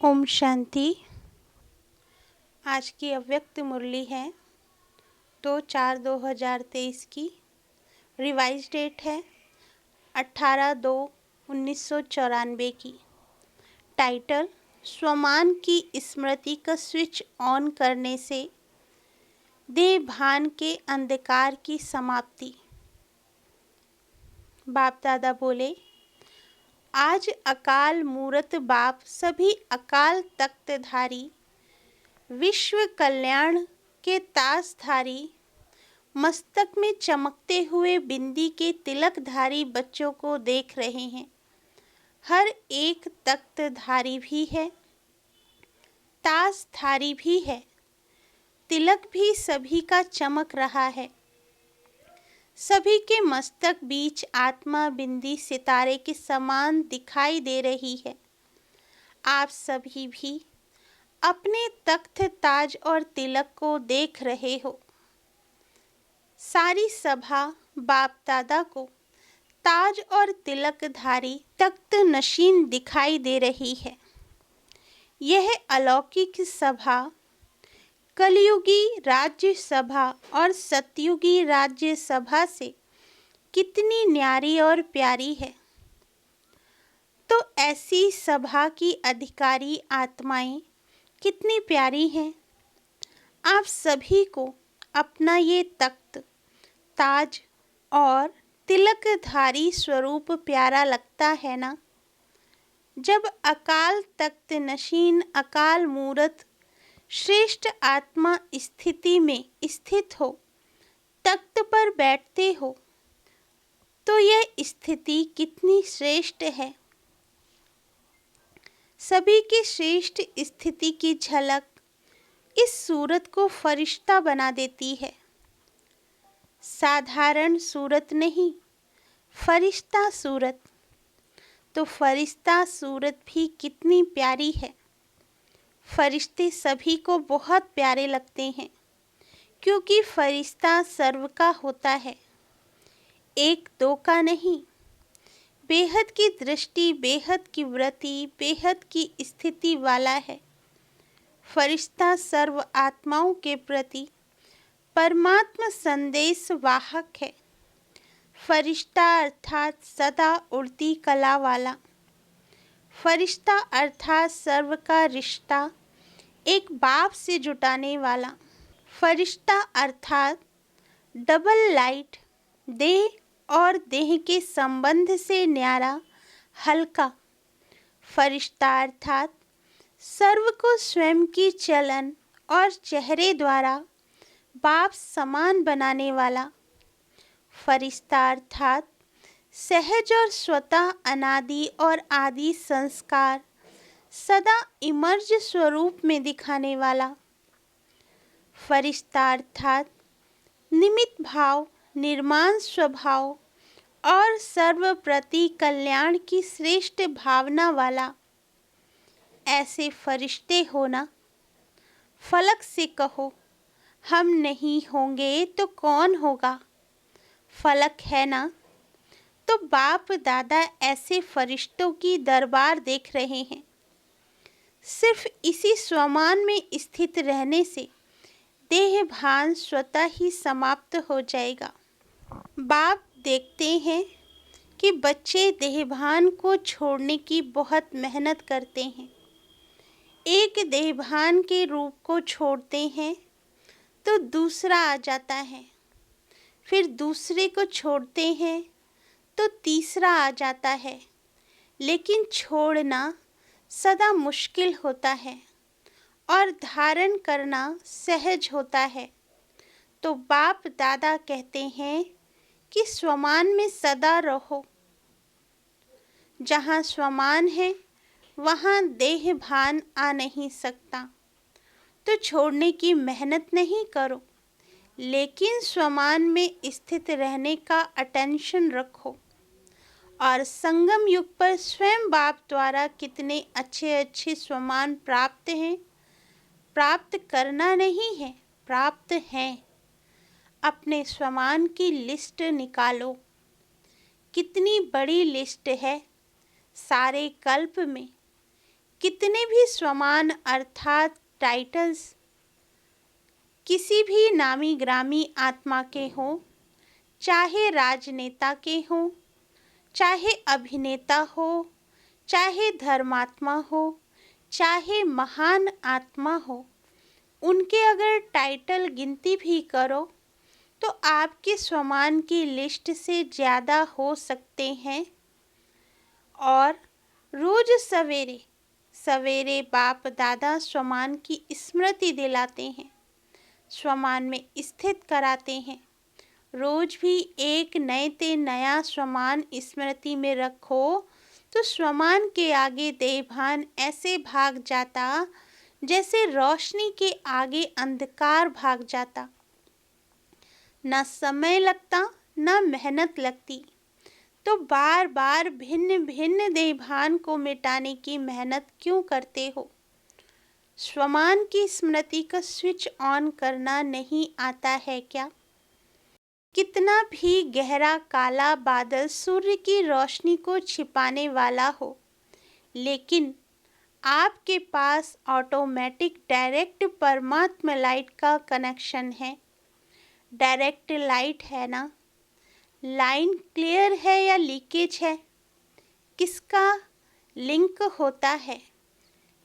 ओम शांति। आज की अव्यक्त मुरली है 2/4/2023 की। रिवाइज डेट है 18/2/1994 की। टाइटल: स्वमान की स्मृति का स्विच ऑन करने से देह भान के अंधकार की समाप्ति। बाप दादा बोले, आज अकाल मूरत बाप सभी अकाल तख्तधारी विश्व कल्याण के ताजधारी मस्तक में चमकते हुए बिंदी के तिलकधारी बच्चों को देख रहे हैं। हर एक तख्तधारी भी है, ताजधारी भी है, तिलक भी सभी का चमक रहा है। सभी के मस्तक बीच आत्मा बिंदी सितारे के समान दिखाई दे रही है। आप सभी भी अपने तख्त ताज और तिलक को देख रहे हो। सारी सभा बाप दादा को ताज और तिलकधारी तख्त नशीन दिखाई दे रही है। यह अलौकिक सभा कलयुगी राज्य सभा और सतयुगी राज्य सभा से कितनी न्यारी और प्यारी है। तो ऐसी सभा की अधिकारी आत्माएं कितनी प्यारी हैं। आप सभी को अपना ये तख्त ताज और तिलकधारी स्वरूप प्यारा लगता है ना। जब अकाल तख्त नशीन अकाल मूरत श्रेष्ठ आत्मा स्थिति में स्थित हो, तख्त पर बैठते हो, तो यह स्थिति कितनी श्रेष्ठ है। सभी की श्रेष्ठ स्थिति की झलक इस सूरत को फरिश्ता बना देती है। साधारण सूरत नहीं, फरिश्ता सूरत। तो फरिश्ता सूरत भी कितनी प्यारी है। फरिश्ते सभी को बहुत प्यारे लगते हैं, क्योंकि फरिश्ता सर्व का होता है, एक दो का नहीं। बेहद की दृष्टि, बेहद की वृत्ति, बेहद की स्थिति वाला है। फरिश्ता सर्व आत्माओं के प्रति परमात्मा संदेश वाहक है। फरिश्ता अर्थात सदा उड़ती कला वाला। फरिश्ता अर्थात सर्व का रिश्ता एक बाप से जुटाने वाला। फरिश्ता अर्थात डबल लाइट, देह और देह के संबंध से न्यारा, हल्का। फरिश्ता अर्थात सर्व को स्वयं की चलन और चेहरे द्वारा बाप समान बनाने वाला। फरिश्ता अर्थात सहज और स्वतः अनादि और आदि संस्कार सदा इमर्ज स्वरूप में दिखाने वाला। फरिश्ता अर्थात निमित्त भाव, निर्माण स्वभाव और सर्व प्रति कल्याण की श्रेष्ठ भावना वाला। ऐसे फरिश्ते होना। फलक से कहो, हम नहीं होंगे तो कौन होगा। फलक है ना। तो बाप दादा ऐसे फरिश्तों की दरबार देख रहे हैं। सिर्फ इसी स्वमान में स्थित रहने से देह भान स्वतः ही समाप्त हो जाएगा। बाप देखते हैं कि बच्चे देहभान को छोड़ने की बहुत मेहनत करते हैं। एक देहभान के रूप को छोड़ते हैं तो दूसरा आ जाता है, फिर दूसरे को छोड़ते हैं तो तीसरा आ जाता है। लेकिन छोड़ना सदा मुश्किल होता है और धारण करना सहज होता है। तो बाप दादा कहते हैं कि स्वमान में सदा रहो। जहाँ स्वमान है वहाँ देह भान आ नहीं सकता। तो छोड़ने की मेहनत नहीं करो, लेकिन स्वमान में स्थित रहने का अटेंशन रखो। और संगम युग पर स्वयं बाप द्वारा कितने अच्छे अच्छे स्वमान प्राप्त हैं। प्राप्त करना नहीं है, प्राप्त हैं। अपने स्वमान की लिस्ट निकालो। कितनी बड़ी लिस्ट है। सारे कल्प में कितने भी स्वमान अर्थात टाइटल्स किसी भी नामी ग्रामी आत्मा के हों, चाहे राजनेता के हों, चाहे अभिनेता हो, चाहे धर्मात्मा हो, चाहे महान आत्मा हो, उनके अगर टाइटल गिनती भी करो तो आपके स्वमान की लिस्ट से ज़्यादा हो सकते हैं। और रोज सवेरे सवेरे बाप दादा स्वमान की स्मृति दिलाते हैं, स्वमान में स्थित कराते हैं। रोज भी एक नए ते नया स्वमान स्मृति में रखो तो स्वमान के आगे देभान ऐसे भाग जाता जैसे रोशनी के आगे अंधकार भाग जाता। न समय लगता न मेहनत लगती, तो बार बार भिन्न भिन्न देभान को मिटाने की मेहनत क्यों करते हो? स्वमान की स्मृति का स्विच ऑन करना नहीं आता है क्या? कितना भी गहरा काला बादल सूर्य की रोशनी को छिपाने वाला हो, लेकिन आपके पास ऑटोमेटिक डायरेक्ट परमात्मा लाइट का कनेक्शन है। डायरेक्ट लाइट है ना? लाइन क्लियर है या लीकेज है? किसका लिंक होता है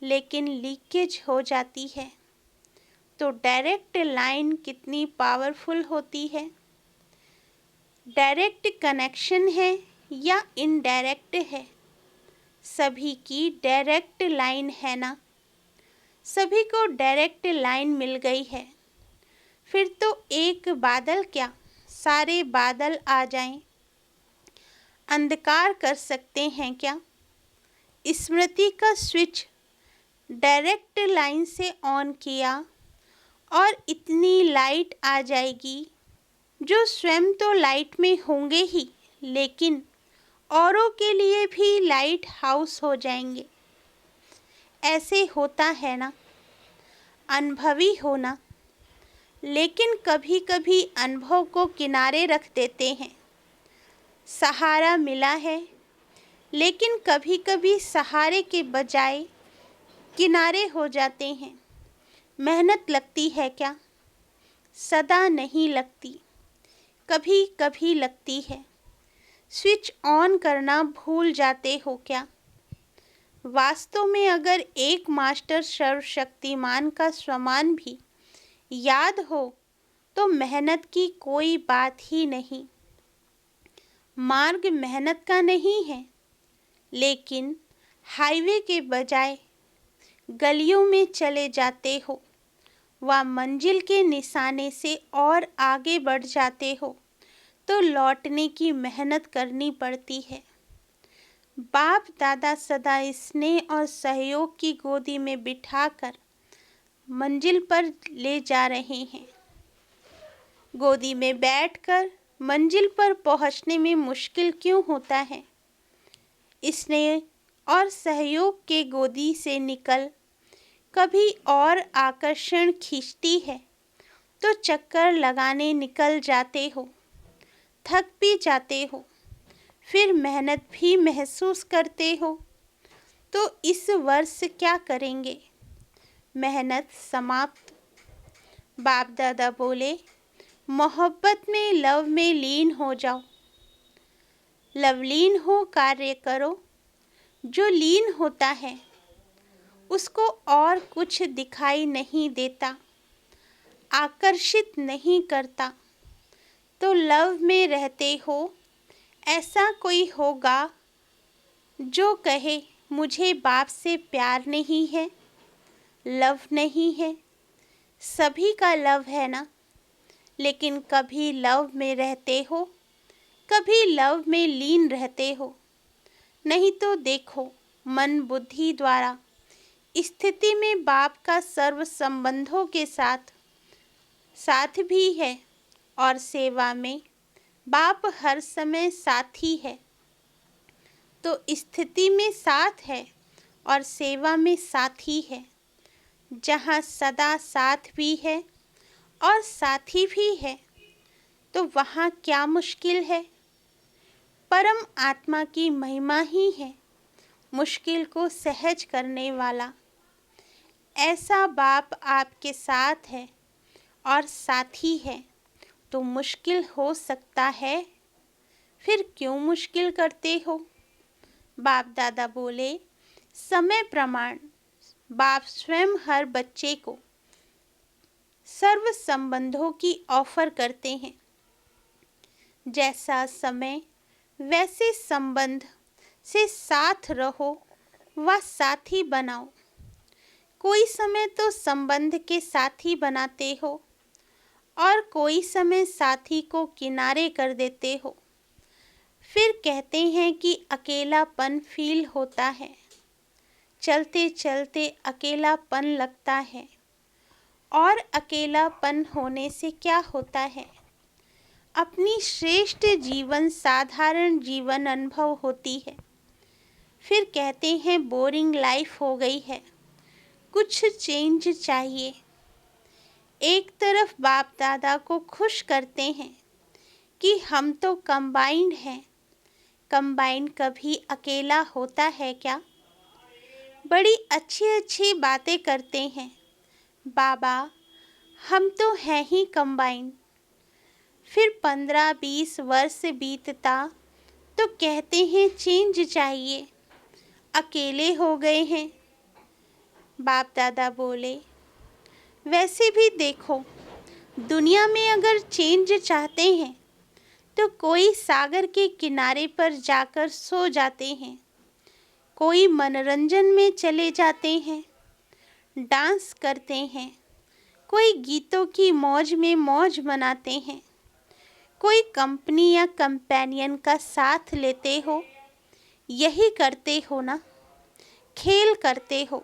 लेकिन लीकेज हो जाती है? तो डायरेक्ट लाइन कितनी पावरफुल होती है? डायरेक्ट कनेक्शन है या इनडायरेक्ट है? सभी की डायरेक्ट लाइन है ना? सभी को डायरेक्ट लाइन मिल गई है। फिर तो एक बादल क्या, सारे बादल आ जाएं। अंधकार कर सकते हैं क्या? स्मृति का स्विच डायरेक्ट लाइन से ऑन किया और इतनी लाइट आ जाएगी जो स्वयं तो लाइट में होंगे ही, लेकिन औरों के लिए भी लाइट हाउस हो जाएंगे। ऐसे होता है ना? अनुभवी होना, लेकिन कभी कभी अनुभव को किनारे रख देते हैं। सहारा मिला है, लेकिन कभी कभी सहारे के बजाय किनारे हो जाते हैं। मेहनत लगती है क्या? सदा नहीं लगती, कभी कभी लगती है। स्विच ऑन करना भूल जाते हो क्या? वास्तव में अगर एक मास्टर सर्वशक्तिमान का स्वमान भी याद हो तो मेहनत की कोई बात ही नहीं। मार्ग मेहनत का नहीं है, लेकिन हाईवे के बजाय गलियों में चले जाते हो व मंजिल के निशाने से और आगे बढ़ जाते हो तो लौटने की मेहनत करनी पड़ती है। बाप दादा सदा स्नेह और सहयोग की गोदी में बिठाकर मंजिल पर ले जा रहे हैं। गोदी में बैठकर मंजिल पर पहुंचने में मुश्किल क्यों होता है? स्नेह और सहयोग के गोदी से निकल कभी और आकर्षण खींचती है तो चक्कर लगाने निकल जाते हो, थक भी जाते हो, फिर मेहनत भी महसूस करते हो। तो इस वर्ष क्या करेंगे? मेहनत समाप्त। बाप दादा बोले, मोहब्बत में लव में लीन हो जाओ। लवलीन हो कार्य करो। जो लीन होता है उसको और कुछ दिखाई नहीं देता, आकर्षित नहीं करता। तो लव में रहते हो। ऐसा कोई होगा जो कहे मुझे बाप से प्यार नहीं है, लव नहीं है? सभी का लव है ना? लेकिन कभी लव में रहते हो, कभी लव में लीन रहते हो। नहीं तो देखो, मन बुद्धि द्वारा स्थिति में बाप का सर्व संबंधों के साथ साथ भी है और सेवा में बाप हर समय साथी है। तो स्थिति में साथ है और सेवा में साथी है। जहाँ सदा साथ भी है और साथी भी है, तो वहाँ क्या मुश्किल है? परम आत्मा की महिमा ही है मुश्किल को सहज करने वाला। ऐसा बाप आपके साथ है और साथी है तो मुश्किल हो सकता है, फिर क्यों मुश्किल करते हो? बाप दादा बोले, समय प्रमाण बाप स्वयं हर बच्चे को सर्व संबंधों की ऑफर करते हैं। जैसा समय वैसे संबंध से साथ रहो व साथी बनाओ। कोई समय तो संबंध के साथी बनाते हो और कोई समय साथी को किनारे कर देते हो। फिर कहते हैं कि अकेलापन फील होता है। चलते चलते अकेलापन लगता है। और अकेलापन होने से क्या होता है? अपनी श्रेष्ठ जीवन साधारण जीवन अनुभव होती है। फिर कहते हैं बोरिंग लाइफ हो गई है, कुछ चेंज चाहिए। एक तरफ बाप दादा को खुश करते हैं कि हम तो कंबाइंड हैं। कंबाइंड कभी अकेला होता है क्या? बड़ी अच्छी अच्छी बातें करते हैं बाबा, हम तो हैं ही कंबाइंड। फिर 15-20 वर्ष बीतता तो कहते हैं चेंज चाहिए, अकेले हो गए हैं। बाप दादा बोले, वैसे भी देखो, दुनिया में अगर चेंज चाहते हैं तो कोई सागर के किनारे पर जाकर सो जाते हैं, कोई मनोरंजन में चले जाते हैं, डांस करते हैं, कोई गीतों की मौज में मौज मनाते हैं, कोई कंपनी या कंपेनियन का साथ लेते हो। यही करते हो ना? खेल करते हो,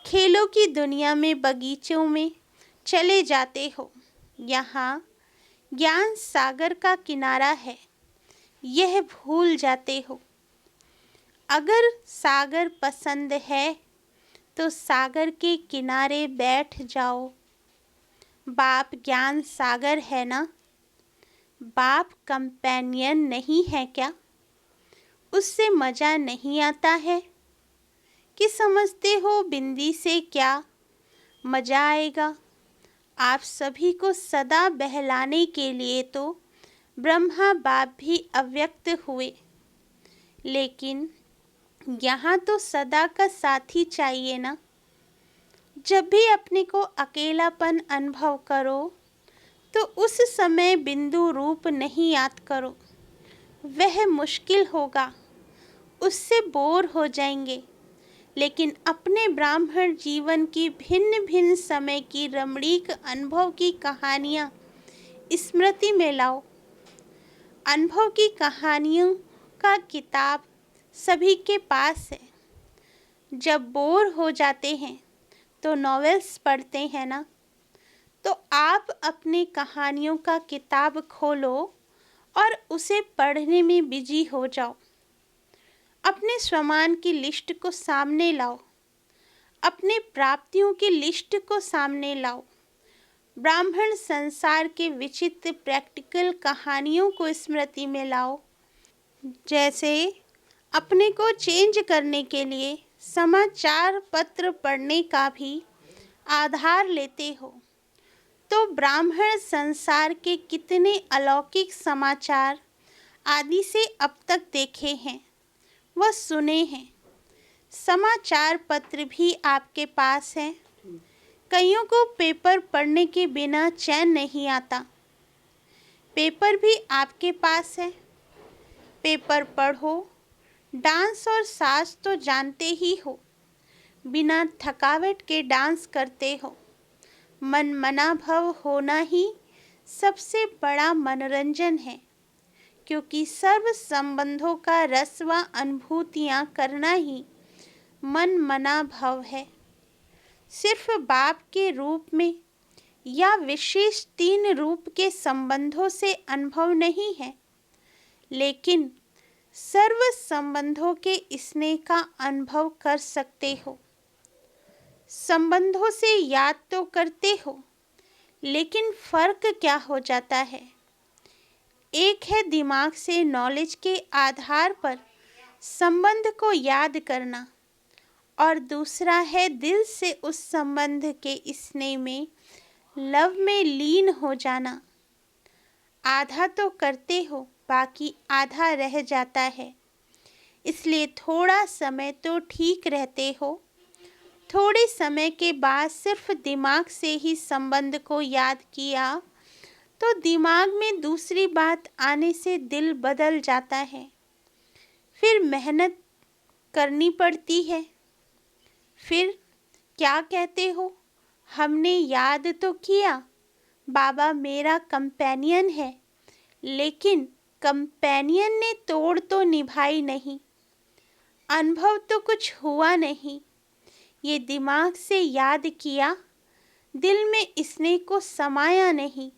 खेलों की दुनिया में बगीचों में चले जाते हो। यहाँ ज्ञान सागर का किनारा है, यह भूल जाते हो। अगर सागर पसंद है तो सागर के किनारे बैठ जाओ। बाप ज्ञान सागर है ना? बाप कंपेनियन नहीं है क्या? उससे मज़ा नहीं आता है कि समझते हो बिंदी से क्या मज़ा आएगा? आप सभी को सदा बहलाने के लिए तो ब्रह्मा बाप भी अव्यक्त हुए, लेकिन यहाँ तो सदा का साथी चाहिए ना। जब भी अपने को अकेलापन अनुभव करो तो उस समय बिंदु रूप नहीं याद करो, वह मुश्किल होगा, उससे बोर हो जाएंगे। लेकिन अपने ब्राह्मण जीवन की भिन्न भिन्न समय की रमणीक अनुभव की कहानियाँ स्मृति में लाओ। अनुभव की कहानियों का किताब सभी के पास है। जब बोर हो जाते हैं तो नॉवेल्स पढ़ते हैं ना, तो आप अपने कहानियों का किताब खोलो और उसे पढ़ने में बिजी हो जाओ। अपने स्वमान की लिस्ट को सामने लाओ, अपने प्राप्तियों की लिस्ट को सामने लाओ। ब्राह्मण संसार के विचित्र प्रैक्टिकल कहानियों को स्मृति में लाओ। जैसे अपने को चेंज करने के लिए समाचार पत्र पढ़ने का भी आधार लेते हो, तो ब्राह्मण संसार के कितने अलौकिक समाचार आदि से अब तक देखे हैं व सुने हैं। समाचार पत्र भी आपके पास हैं। कईयों को पेपर पढ़ने के बिना चैन नहीं आता। पेपर भी आपके पास है, पेपर पढ़ो। डांस और साज तो जानते ही हो, बिना थकावट के डांस करते हो। मन मना भव होना ही सबसे बड़ा मनोरंजन है, क्योंकि सर्व संबंधों का रस व अनुभूतियाँ करना ही मन मना भव है। सिर्फ बाप के रूप में या विशेष 3 रूप के संबंधों से अनुभव नहीं है, लेकिन सर्व संबंधों के स्नेह का अनुभव कर सकते हो। संबंधों से याद तो करते हो, लेकिन फर्क क्या हो जाता है? एक है दिमाग से नॉलेज के आधार पर संबंध को याद करना, और दूसरा है दिल से उस संबंध के स्नेह में, लव में लीन हो जाना। आधा तो करते हो, बाकी आधा रह जाता है, इसलिए थोड़ा समय तो ठीक रहते हो। थोड़े समय के बाद सिर्फ दिमाग से ही संबंध को याद किया तो दिमाग में दूसरी बात आने से दिल बदल जाता है। फिर मेहनत करनी पड़ती है। फिर क्या कहते हो, हमने याद तो किया, बाबा मेरा कंपेनियन है, लेकिन कंपेनियन ने तोड़ तो निभाई नहीं, अनुभव तो कुछ हुआ नहीं। ये दिमाग से याद किया, दिल में स्नेह को समाया नहीं।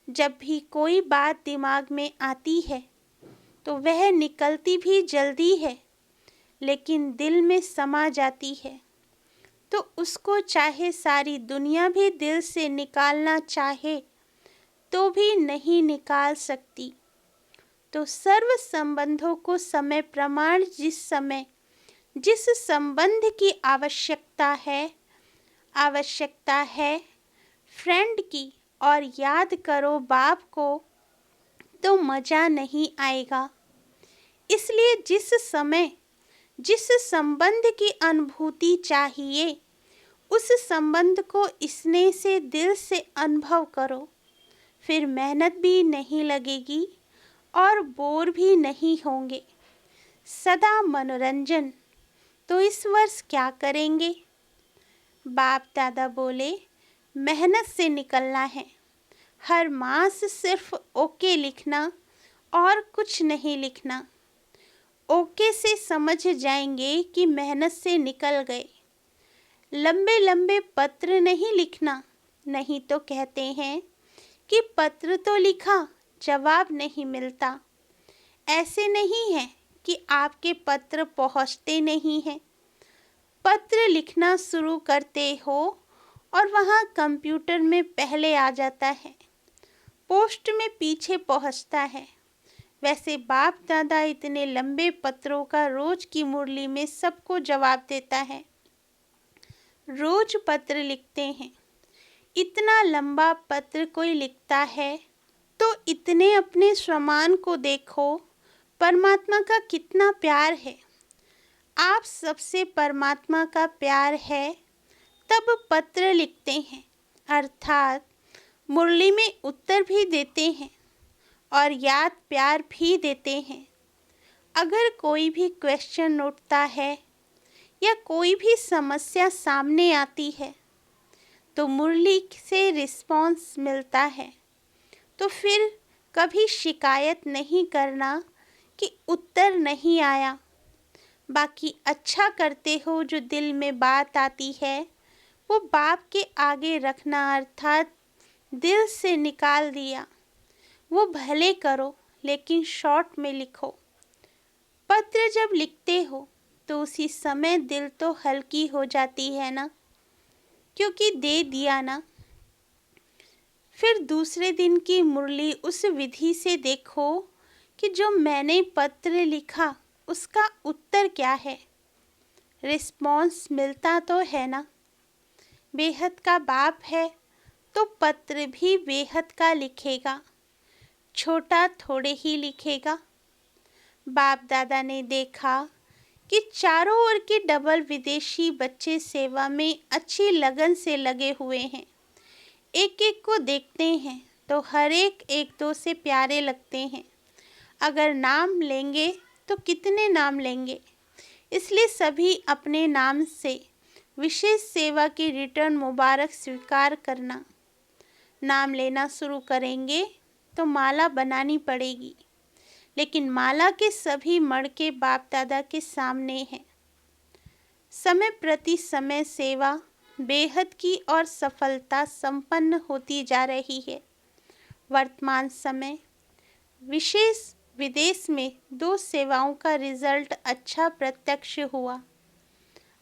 जब भी कोई बात दिमाग में आती है तो वह निकलती भी जल्दी है, लेकिन दिल में समा जाती है, तो उसको चाहे सारी दुनिया भी दिल से निकालना चाहे तो भी नहीं निकाल सकती। तो सर्व संबंधों को समय प्रमाण जिस संबंध की आवश्यकता है फ्रेंड की, और याद करो बाप को, तो मज़ा नहीं आएगा। इसलिए जिस संबंध की अनुभूति चाहिए, उस संबंध को स्नेह से दिल से अनुभव करो। फिर मेहनत भी नहीं लगेगी और बोर भी नहीं होंगे। सदा मनोरंजन। तो इस वर्ष क्या करेंगे? बाप दादा बोले, मेहनत से निकलना है। हर मास सिर्फ ओके लिखना और कुछ नहीं लिखना। ओके से समझ जाएंगे कि मेहनत से निकल गए। लंबे लंबे पत्र नहीं लिखना, नहीं तो कहते हैं कि पत्र तो लिखा, जवाब नहीं मिलता। ऐसे नहीं है कि आपके पत्र पहुंचते नहीं हैं। पत्र लिखना शुरू करते हो और वहाँ कंप्यूटर में पहले आ जाता है, पोस्ट में पीछे पहुँचता है। वैसे बाप दादा इतने लंबे पत्रों का रोज की मुरली में सबको जवाब देता है। रोज पत्र लिखते हैं। इतना लंबा पत्र कोई लिखता है तो इतने अपने स्वमान को देखो, परमात्मा का कितना प्यार है। आप सबसे परमात्मा का प्यार है, तब पत्र लिखते हैं, अर्थात मुरली में उत्तर भी देते हैं और याद प्यार भी देते हैं। अगर कोई भी क्वेश्चन उठता है या कोई भी समस्या सामने आती है तो मुरली से रिस्पॉन्स मिलता है। तो फिर कभी शिकायत नहीं करना कि उत्तर नहीं आया। बाकी अच्छा करते हो, जो दिल में बात आती है वो बाप के आगे रखना, अर्थात दिल से निकाल दिया। वो भले करो लेकिन शॉर्ट में लिखो। पत्र जब लिखते हो तो उसी समय दिल तो हल्की हो जाती है ना, क्योंकि दे दिया ना। फिर दूसरे दिन की मुरली उस विधि से देखो कि जो मैंने पत्र लिखा उसका उत्तर क्या है। रिस्पॉन्स मिलता तो है ना। बेहद का बाप है तो पत्र भी बेहद का लिखेगा, छोटा थोड़े ही लिखेगा। बाप दादा ने देखा कि चारों ओर के डबल विदेशी बच्चे सेवा में अच्छी लगन से लगे हुए हैं। एक एक को देखते हैं तो हर एक दो से प्यारे लगते हैं। अगर नाम लेंगे तो कितने नाम लेंगे, इसलिए सभी अपने नाम से विशेष सेवा की रिटर्न मुबारक स्वीकार करना। नाम लेना शुरू करेंगे तो माला बनानी पड़ेगी, लेकिन माला के सभी मड़के बाप दादा के सामने हैं। समय प्रति समय सेवा बेहद की और सफलता संपन्न होती जा रही है। वर्तमान समय विशेष विदेश में 2 सेवाओं का रिजल्ट अच्छा प्रत्यक्ष हुआ।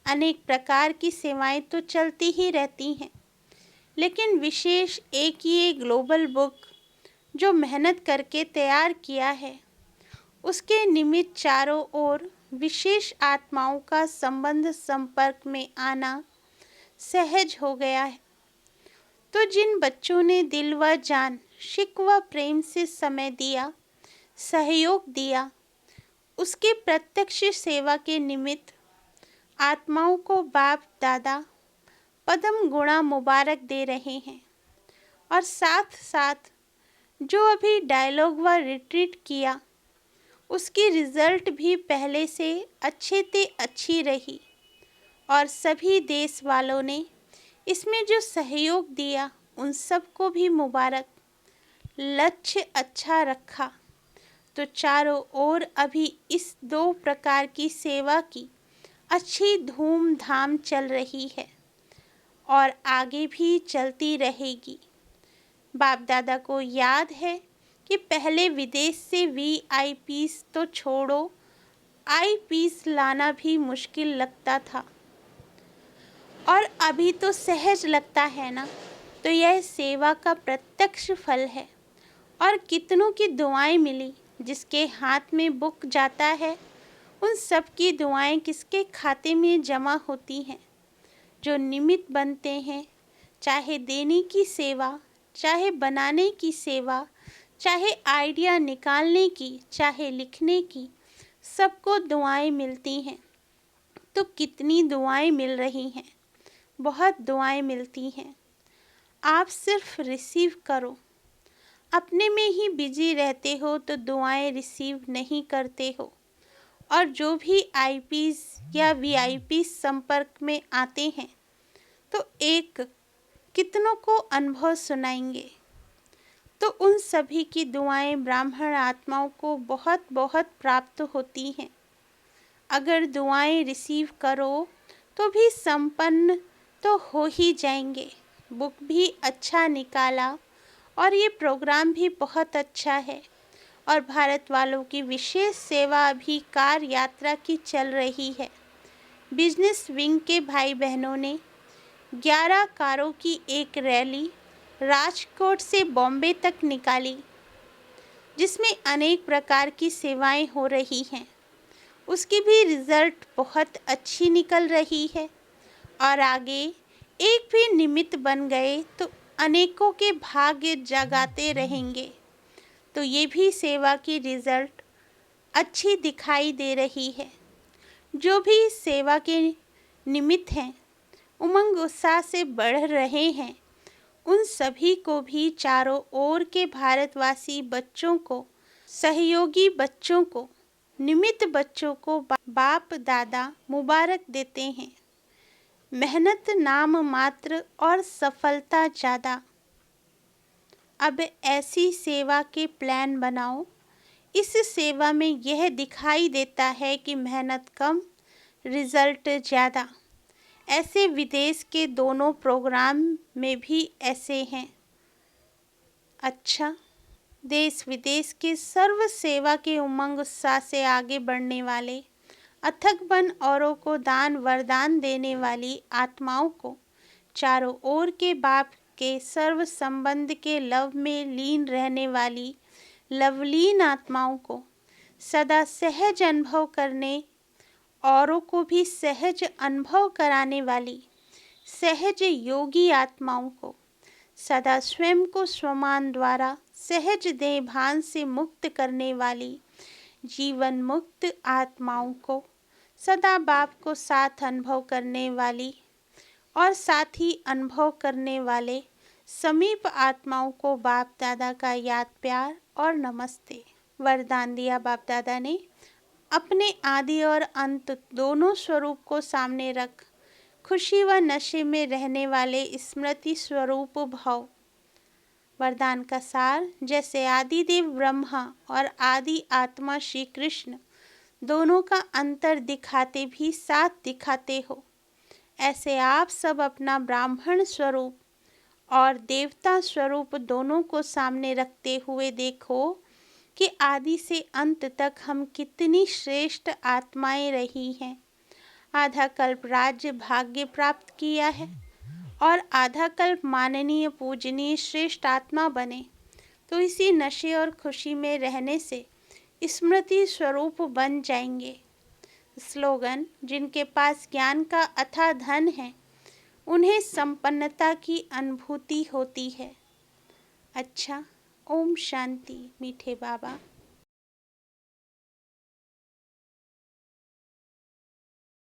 अनेक प्रकार की सेवाएं तो चलती ही रहती हैं, लेकिन विशेष एक ये ग्लोबल बुक जो मेहनत करके तैयार किया है, उसके निमित्त चारों ओर विशेष आत्माओं का संबंध संपर्क में आना सहज हो गया है। तो जिन बच्चों ने दिल व जान, शिक व प्रेम से समय दिया, सहयोग दिया, उसके प्रत्यक्ष सेवा के निमित्त आत्माओं को बाप दादा पदम गुणा मुबारक दे रहे हैं। और साथ साथ जो अभी डायलॉग व रिट्रीट किया, उसकी रिजल्ट भी पहले से अच्छी रही। और सभी देश वालों ने इसमें जो सहयोग दिया, उन सबको भी मुबारक। लक्ष्य अच्छा रखा तो चारों ओर अभी इस 2 प्रकार की सेवा की अच्छी धूमधाम चल रही है और आगे भी चलती रहेगी। बाप दादा को याद है कि पहले विदेश से वीआईपीस तो छोड़ो, आईपीस लाना भी मुश्किल लगता था और अभी तो सहज लगता है ना। तो यह सेवा का प्रत्यक्ष फल है। और कितनों की दुआएं मिली। जिसके हाथ में बुक जाता है, उन सब की दुआएं किसके खाते में जमा होती हैं? जो निमित्त बनते हैं, चाहे देने की सेवा, चाहे बनाने की सेवा, चाहे आइडिया निकालने की, चाहे लिखने की, सबको दुआएं मिलती हैं। तो कितनी दुआएं मिल रही हैं? बहुत दुआएं मिलती हैं। आप सिर्फ रिसीव करो। अपने में ही बिजी रहते हो तो दुआएं रिसीव नहीं करते हो। और जो भी आईपीस या वीआईपी संपर्क में आते हैं, तो एक कितनों को अनुभव सुनाएंगे। तो उन सभी की दुआएं ब्राह्मण आत्माओं को बहुत बहुत प्राप्त होती हैं। अगर दुआएं रिसीव करो तो भी संपन्न तो हो ही जाएंगे। बुक भी अच्छा निकाला और ये प्रोग्राम भी बहुत अच्छा है। और भारत वालों की विशेष सेवा अभी कार यात्रा की चल रही है। बिजनेस विंग के भाई बहनों ने 11 कारों की एक रैली राजकोट से बॉम्बे तक निकाली, जिसमें अनेक प्रकार की सेवाएं हो रही हैं। उसकी भी रिजल्ट बहुत अच्छी निकल रही है। और आगे एक भी निमित्त बन गए तो अनेकों के भाग्य जगाते रहेंगे। तो ये भी सेवा की रिजल्ट अच्छी दिखाई दे रही है। जो भी इस सेवा के निमित्त हैं, उमंग उत्साह से बढ़ रहे हैं, उन सभी को भी चारों ओर के भारतवासी बच्चों को, सहयोगी बच्चों को, निमित्त बच्चों को बाप दादा मुबारक देते हैं। मेहनत नाम मात्र और सफलता ज़्यादा। अब ऐसी सेवा के प्लान बनाओ। इस सेवा में यह दिखाई देता है कि मेहनत कम, रिजल्ट ज़्यादा। ऐसे विदेश के दोनों प्रोग्राम में भी ऐसे हैं। अच्छा, देश विदेश के सर्व सेवा के उमंग उत्साह से आगे बढ़ने वाले, अथक बन औरों को दान वरदान देने वाली आत्माओं को, चारों ओर के बाप के सर्व संबंध के लव में लीन रहने वाली लवलीन आत्माओं को, सदा सहज अनुभव करने, औरों को भी सहज अनुभव कराने वाली सहज योगी आत्माओं को, सदा स्वयं को स्वमान द्वारा सहज देह भान से मुक्त करने वाली जीवन मुक्त आत्माओं को, सदा बाप को साथ अनुभव करने वाली और साथ ही अनुभव करने वाले समीप आत्माओं को बाप दादा का याद प्यार और नमस्ते। वरदान दिया बाप दादा ने, अपने आदि और अंत दोनों स्वरूप को सामने रख खुशी व नशे में रहने वाले स्मृति स्वरूप भव। वरदान का सार, जैसे आदिदेव ब्रह्मा और आदि आत्मा श्री कृष्ण दोनों का अंतर दिखाते भी साथ दिखाते हो, ऐसे आप सब अपना ब्राह्मण स्वरूप और देवता स्वरूप दोनों को सामने रखते हुए देखो कि आदि से अंत तक हम कितनी श्रेष्ठ आत्माएं रही हैं। आधा कल्प राज्य भाग्य प्राप्त किया है और आधा कल्प माननीय पूजनीय श्रेष्ठ आत्मा बने। तो इसी नशे और खुशी में रहने से स्मृति स्वरूप बन जाएंगे। स्लोगन, जिनके पास ज्ञान का अथाह धन है उन्हें संपन्नता की अनुभूति होती है। अच्छा, ओम शांति मीठे बाबा।